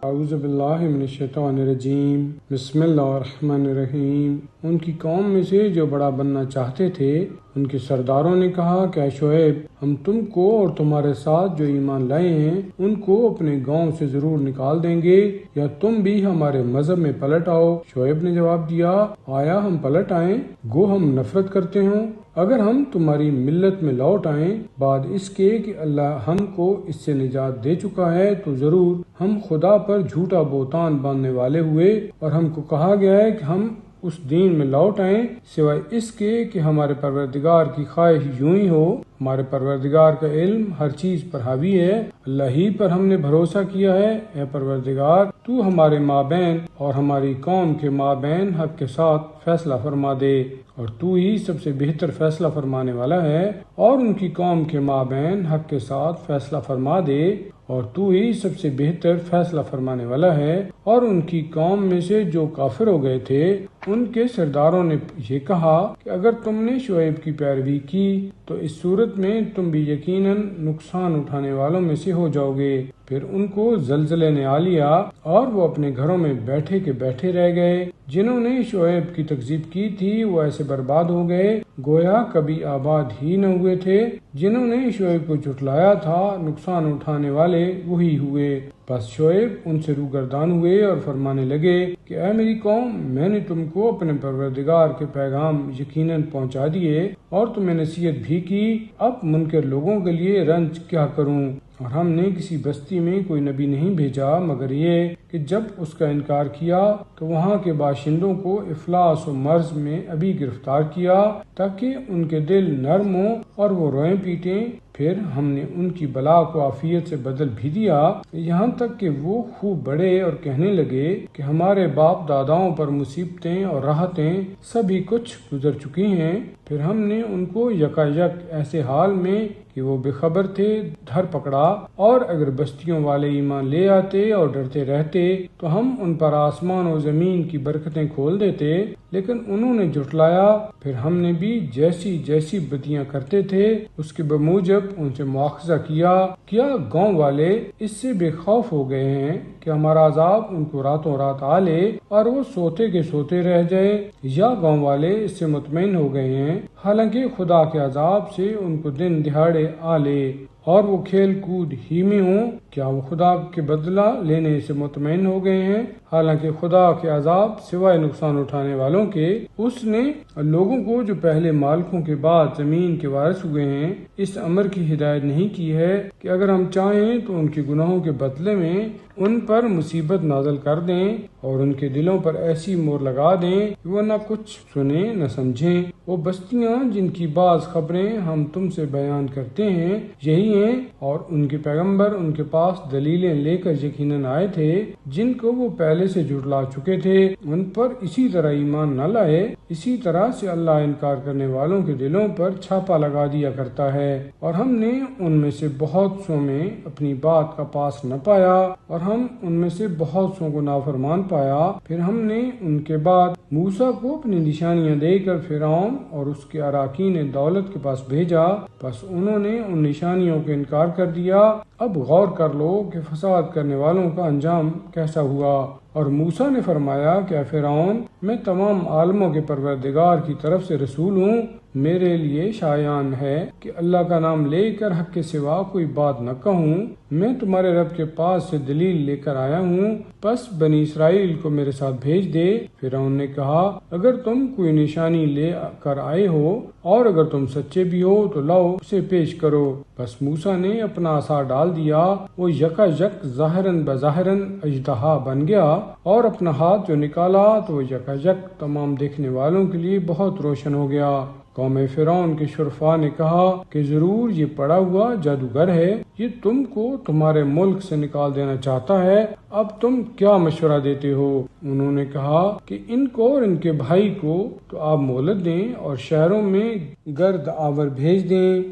اعوذ باللہ من الشیطان الرجیم، بسم اللہ الرحمن الرحیم۔ ان کی قوم میں سے جو بڑا بننا چاہتے تھے ان کے سرداروں نے کہا کہ اے شعیب، ہم تم کو اور تمہارے ساتھ جو ایمان لائے ہیں ان کو اپنے گاؤں سے ضرور نکال دیں گے، یا تم بھی ہمارے مذہب میں پلٹ آؤ۔ شعیب نے جواب دیا، آیا ہم پلٹ آئیں گو ہم نفرت کرتے ہوں؟ اگر ہم تمہاری ملت میں لوٹ آئیں بعد اس کے کہ اللہ ہم کو اس سے نجات دے چکا ہے تو ضرور ہم خدا پر جھوٹا بہتان باندھنے والے ہوئے، اور ہم کو کہا گیا ہے کہ ہم اس دین میں لوٹ آئیں سوائے اس کے کہ ہمارے پروردگار کی خواہش یوں ہی ہو۔ ہمارے پروردگار کا علم ہر چیز پر حاوی ہے، اللہ ہی پر ہم نے بھروسہ کیا ہے۔ اے پروردگار، تو ہمارے مابین اور ہماری قوم کے مابین حق کے ساتھ فیصلہ فرما دے، اور تو ہی سب سے بہتر فیصلہ فرمانے والا ہے۔ اور ان کی قوم کے مابین حق کے ساتھ فیصلہ فرما دے، اور تو ہی سب سے بہتر فیصلہ فرمانے والا ہے۔ اور ان کی قوم میں سے جو کافر ہو گئے تھے ان کے سرداروں نے یہ کہا کہ اگر تم نے شعیب کی پیروی کی تو اس صورت میں تم بھی یقیناً نقصان اٹھانے والوں میں سے ہو جاؤ گے۔ پھر ان کو زلزلے نے آ لیا اور وہ اپنے گھروں میں بیٹھے کے بیٹھے رہ گئے۔ جنہوں نے شعیب کی تکذیب کی تھی وہ ایسے برباد ہو گئے گویا کبھی آباد ہی نہ ہوئے تھے۔ جنہوں نے شعیب کو جھٹلایا تھا نقصان اٹھانے والے وہی ہوئے۔ بس شعیب ان سے روگردان ہوئے اور فرمانے لگے کہ اے میری قوم، میں نے تم کو اپنے پروردگار کے پیغام یقیناً پہنچا دیے اور تمہیں نصیحت بھی کی، اب منکر لوگوں کے لیے رنج کیا کروں؟ اور ہم نے کسی بستی میں کوئی نبی نہیں بھیجا مگر یہ کہ جب اس کا انکار کیا تو وہاں کے باشندوں کو افلاس و مرض میں ابھی گرفتار کیا تاکہ ان کے دل نرم ہوں اور وہ روئیں پیٹیں۔ پھر ہم نے ان کی بلا کو عافیت سے بدل بھی دیا، یہاں تک کہ وہ خوب بڑے اور کہنے لگے کہ ہمارے باپ داداؤں پر مصیبتیں اور راحتیں سبھی کچھ گزر چکی ہیں۔ پھر ہم نے ان کو یکایک ایسے حال میں کہ وہ بے خبر تھے دھر پکڑا، اور اگر بستیوں والے ایمان لے آتے اور ڈرتے رہتے تو ہم ان پر آسمان و زمین کی برکتیں کھول دیتے، لیکن انہوں نے جھٹلایا۔ پھر ہم نے بھی جیسی جیسی بدیاں کرتے تھے اس کے بموجب ان سے مواخذہ کیا۔ کیا گاؤں والے اس سے بے خوف ہو گئے ہیں کہ ہمارا عذاب ان کو راتوں رات آ لے اور وہ سوتے کے سوتے رہ جائے، یا گاؤں والے اس سے مطمئن ہو گئے ہیں حالانکہ خدا کے عذاب سے ان کو دن دہاڑے آ لے اور وہ کھیل کود ہی میں ہوں؟ کیا وہ خدا کے بدلہ لینے سے مطمئن ہو گئے ہیں حالانکہ خدا کے عذاب سوائے نقصان اٹھانے والوں کے اس نے لوگوں کو جو پہلے مالکوں کے بعد زمین کے وارث ہوئے ہیں اس امر کی ہدایت نہیں کی ہے کہ اگر ہم چاہیں تو ان کے گناہوں کے بدلے میں ان پر مصیبت نازل کر دیں اور ان کے دلوں پر ایسی مور لگا دیں کہ وہ نہ کچھ سنیں نہ سمجھیں۔ وہ بستیاں جن کی بعض خبریں ہم تم سے بیان کرتے ہیں یہی ہیں، اور ان کے پیغمبر ان کے پاس دلیلیں لے کر یقیناً آئے تھے جن کو وہ پہلے سے جھٹلا چکے تھے، ان پر اسی طرح ایمان نہ لائے۔ اسی طرح سے اللہ انکار کرنے والوں کے دلوں پر چھاپا لگا دیا کرتا ہے، اور ہم نے ان میں سے بہت سو میں اپنی بات کا پاس نہ پایا اور ہم ان میں سے بہت سو کو نافرمان پایا۔ پھر ہم نے ان کے بعد موسیٰ کو اپنی نشانیاں دے کر فرعون اور اس کے اراکین دولت کے پاس بھیجا، بس انہوں نے ان نشانیوں کا انکار کر دیا۔ اب غور کر لو کہ فساد کرنے والوں کا انجام کیسا ہوا۔ اور موسیٰ نے فرمایا کہ اے فرعون، میں تمام عالموں کے پروردگار کی طرف سے رسول ہوں، میرے لیے شایان ہے کہ اللہ کا نام لے کر حق کے سوا کوئی بات نہ کہوں۔ میں تمہارے رب کے پاس سے دلیل لے کر آیا ہوں، پس بنی اسرائیل کو میرے ساتھ بھیج دے۔ فرعون نے کہا اگر تم کوئی نشانی لے کر آئے ہو اور اگر تم سچے بھی ہو تو لاؤ اسے پیش کرو۔ بس موسیٰ نے اپنا عصا ڈال دیا، وہ یکایک ظاہراً بظاہراً اژدہا بن گیا، اور اپنا ہاتھ جو نکالا تو وہ یکایک تمام دیکھنے والوں کے لیے بہت روشن ہو گیا۔ قوم فرعون کے شرفاء نے کہا کہ ضرور یہ پڑا ہوا جادوگر ہے، یہ تم کو تمہارے ملک سے نکال دینا چاہتا ہے، اب تم کیا مشورہ دیتے ہو؟ انہوں نے کہا کہ ان کو اور ان کے بھائی کو تو آپ مہلت دیں اور شہروں میں گرد آور بھیج دیں